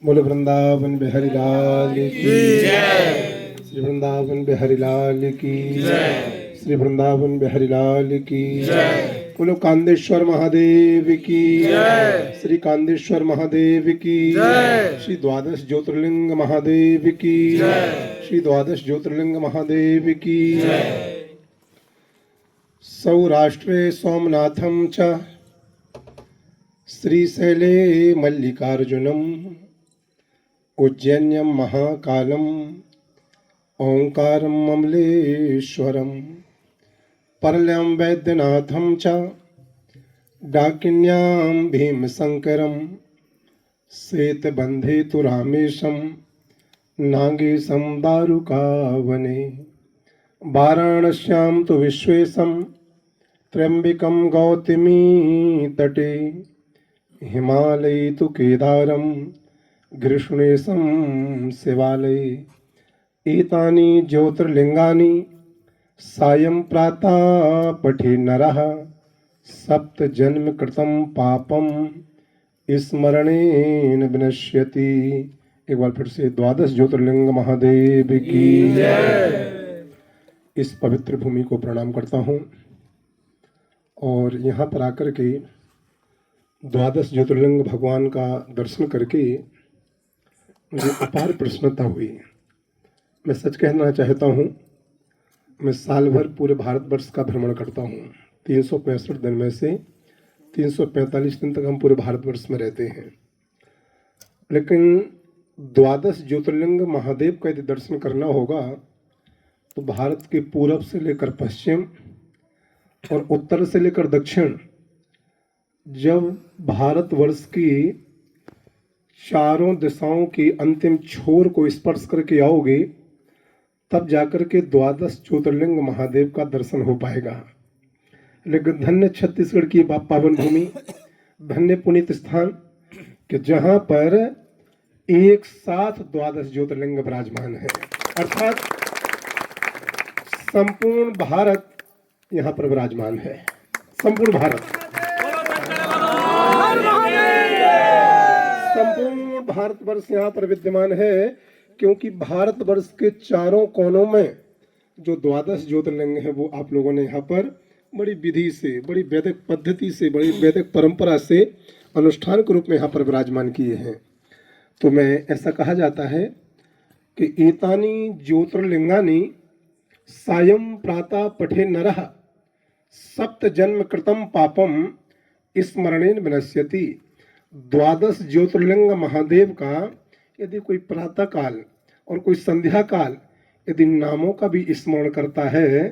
बोले वृंदावन बिहारी लाल की जय। श्री वृंदावन बिहारी लाल की जय। श्री वृंदावन बिहारी लाल की जय। बोलो कांदेश्वर महादेव की जय। श्री कांदेश्वर महादेव की जय। श्री द्वादश ज्योतिर्लिंग महादेव की जय। श्री द्वादश ज्योतिर्लिंग महादेव की जय। सौराष्ट्रे सोमनाथं च श्रीशैले मल्लिकार्जुनम् उज्जैन्यं महाकालम् ओंकारं ममलेश्वरम् परलं वैद्यनाथं च डाकिन्यां भीमशंकरं श्वेतबन्धे तु रामेशं नागेशं दारुकावने वाराणस्यां तु विश्वेशं त्र्यंबकं गौतमी तटे हिमालये तु केदारं गृष्णेशं शिवालये एतानि ज्योतिर्लिंगानि सायं प्रातः पठे नरः सप्त जन्म कृतं पापं स्मरणेन विनश्यति। एक बार फिर से द्वादश ज्योतिर्लिंग महादेव की जय। इस पवित्र भूमि को प्रणाम करता हूँ और यहाँ पर आकर के द्वादश ज्योतिर्लिंग भगवान का दर्शन करके मुझे अपार प्रसन्नता हुई। मैं सच कहना चाहता हूँ, मैं साल भर पूरे भारतवर्ष का भ्रमण करता हूँ। 365 दिन में से 345 दिन तक हम पूरे भारतवर्ष में रहते हैं, लेकिन द्वादश ज्योतिर्लिंग महादेव का यदि दर्शन करना होगा तो भारत के पूरब से लेकर पश्चिम और उत्तर से लेकर दक्षिण, जब भारतवर्ष की चारों दिशाओं की अंतिम छोर को स्पर्श करके आओगे तब जाकर के द्वादश ज्योतिर्लिंग महादेव का दर्शन हो पाएगा। लेकिन धन्य छत्तीसगढ़ की पावन भूमि, धन्य पुनीत स्थान कि जहां पर एक साथ द्वादश ज्योतिर्लिंग विराजमान है, अर्थात संपूर्ण भारत यहाँ पर विराजमान है। संपूर्ण भारत, संपूर्ण भारतवर्ष यहाँ पर विद्यमान है, क्योंकि भारतवर्ष के चारों कोनों में जो द्वादश ज्योतिर्लिंग है वो आप लोगों ने यहाँ पर बड़ी विधि से, बड़ी वैदिक पद्धति से, बड़ी वैदिक परंपरा से अनुष्ठान के रूप में यहाँ पर विराजमान किए हैं। तो मैं ऐसा कहा जाता है कि एतानि ज्योतिर्लिंगानि सायं प्रातः पठे नरः सप्त जन्म कृतं पापम स्मरणेन विनश्यति। द्वादश ज्योतिर्लिंग महादेव का यदि कोई प्रातः काल और कोई संध्या काल यदि नामों का भी स्मरण करता है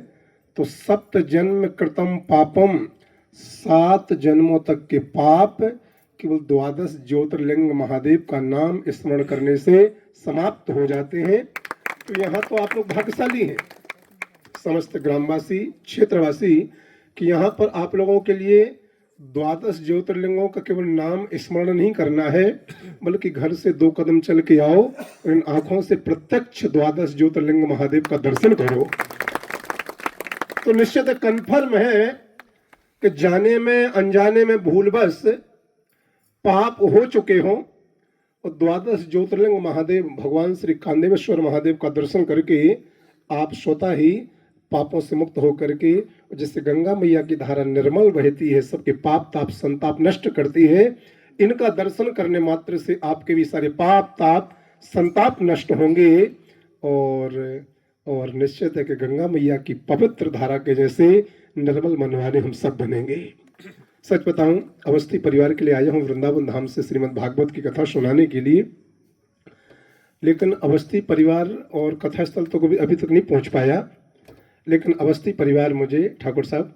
तो सप्त जन्म कृतं पापम, 7 जन्मों तक के पाप केवल द्वादश ज्योतिर्लिंग महादेव का नाम स्मरण करने से समाप्त हो जाते हैं। तो यहाँ तो आप लोग भाग्यशाली हैं, समस्त ग्रामवासी, क्षेत्रवासी, कि यहाँ पर आप लोगों के लिए द्वादश ज्योतिर्लिंगों का केवल नाम स्मरण नहीं करना है, बल्कि घर से 2 कदम चल के आओ और इन आंखों से प्रत्यक्ष द्वादश ज्योतिर्लिंग महादेव का दर्शन करो। तो निश्चित कन्फर्म है कि जाने में अनजाने में भूलवश पाप हो चुके हों और द्वादश ज्योतिर्लिंग महादेव भगवान श्री कांदेश्वर महादेव का दर्शन करके आप स्वतः ही पापों से मुक्त होकर के, जिससे गंगा मैया की धारा निर्मल बहती है, सबके पाप ताप संताप नष्ट करती है, इनका दर्शन करने मात्र से आपके भी सारे पाप ताप संताप नष्ट होंगे और निश्चित है कि गंगा मैया की पवित्र धारा के जैसे निर्मल मन वाले हम सब बनेंगे। सच बताऊं, अवस्थी परिवार के लिए आया हूं वृंदावन धाम से श्रीमद् भागवत की कथा सुनाने के लिए, लेकिन अवस्थी परिवार और कथा स्थल तो कभी अभी तक नहीं पहुंच पाया। लेकिन अवस्थी परिवार मुझे ठाकुर साहब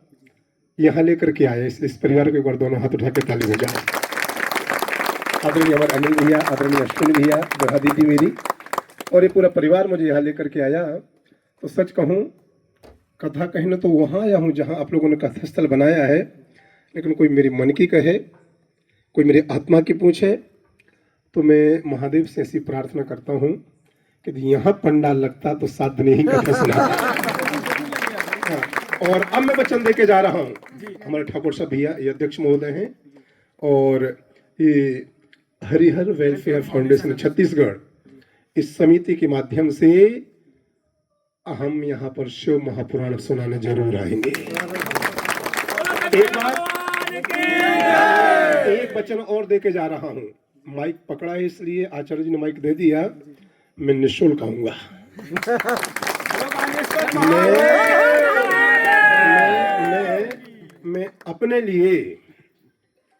यहाँ लेकर के आया। इस परिवार को एक बार दोनों हाथ उठा के ताली बजाएं। आदरणीय हमारे अनिल भैया, आदरणीय अश्विनी भैया, दोहा दीदी मेरी, और ये पूरा परिवार मुझे यहाँ लेकर के आया। तो सच कहूँ, कथा कहीं ना तो वहाँ आया हूँ जहाँ आप लोगों ने कथा स्थल बनाया है, लेकिन कोई मेरी मन की कहे, कोई मेरी आत्मा की पूछे, तो मैं महादेव से ऐसी प्रार्थना करता हूँ कि यहाँ पंडाल लगता तो 7 दिन ही कथा सुनाता। और अब मैं वचन देके जा रहा हूँ, हमारे ठाकुर साहब भैया ये अध्यक्ष महोदय हैं और ये हरिहर वेलफेयर फाउंडेशन छत्तीसगढ़, इस समिति के माध्यम से हम यहाँ पर शिव महापुराण सुनाने जरूर आएंगे। एक बात, एक वचन और दे के जा रहा हूं। माइक पकड़ा है इसलिए आचार्य जी ने माइक दे दिया, मैं निःशुल्क आऊंगा। मैं अपने लिए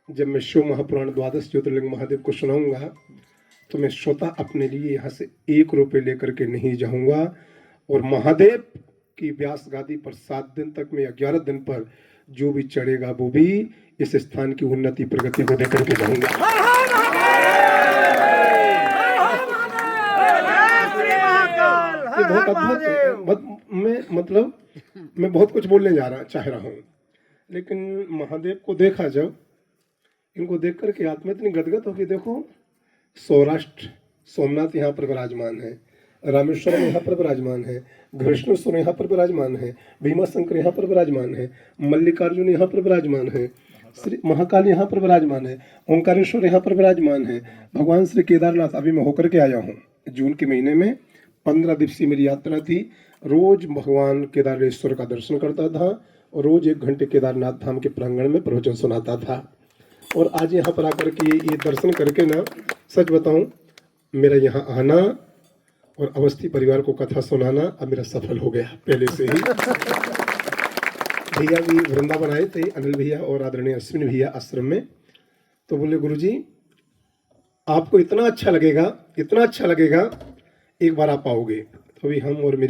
जब मैं शिव महापुराण द्वादश ज्योतिर्लिंग महादेव को सुनाऊंगा तो मैं स्वतः अपने लिए यहाँ से 1 रुपये लेकर के नहीं जाऊंगा, और महादेव की व्यास गादी पर 7 दिन तक में, 11 दिन पर जो भी चढ़ेगा वो भी इस स्थान की उन्नति प्रगति को देकर के जाऊंगा। बहुत अद्भुत, मैं बहुत कुछ बोलने चाह रहा हूँ, लेकिन महादेव को देखा जब, इनको देख करके आत्मा इतनी गदगद होगी। देखो, सौराष्ट्र सोमनाथ यहाँ पर विराजमान है, रामेश्वरम यहाँ पर विराजमान है, घृष्णेश्वर यहाँ पर विराजमान है, भीमाशंकर यहाँ पर विराजमान है, मल्लिकार्जुन यहाँ पर विराजमान है, श्री महाकाल यहाँ पर विराजमान है, ओंकारेश्वर यहाँ पर विराजमान है, भगवान श्री केदारनाथ अभी मैं होकर के आया हूँ। जून के महीने में 15 दिवसीय मेरी यात्रा थी। रोज भगवान केदारेश्वर का दर्शन करता था और रोज 1 घंटे केदारनाथ धाम के प्रांगण में प्रवचन सुनाता था। और आज यहाँ पर आकर के ये दर्शन करके ना, सच बताऊं, मेरा यहाँ आना और अवस्थी परिवार को कथा सुनाना अब मेरा सफल हो गया पहले से ही। भैया भी वृंदावन आए थे, अनिल भैया और आदरणीय अश्विनी भैया आश्रम में, तो बोले गुरुजी आपको इतना अच्छा लगेगा, इतना अच्छा लगेगा, एक बार आप आओगे। तो भी हम और मेरी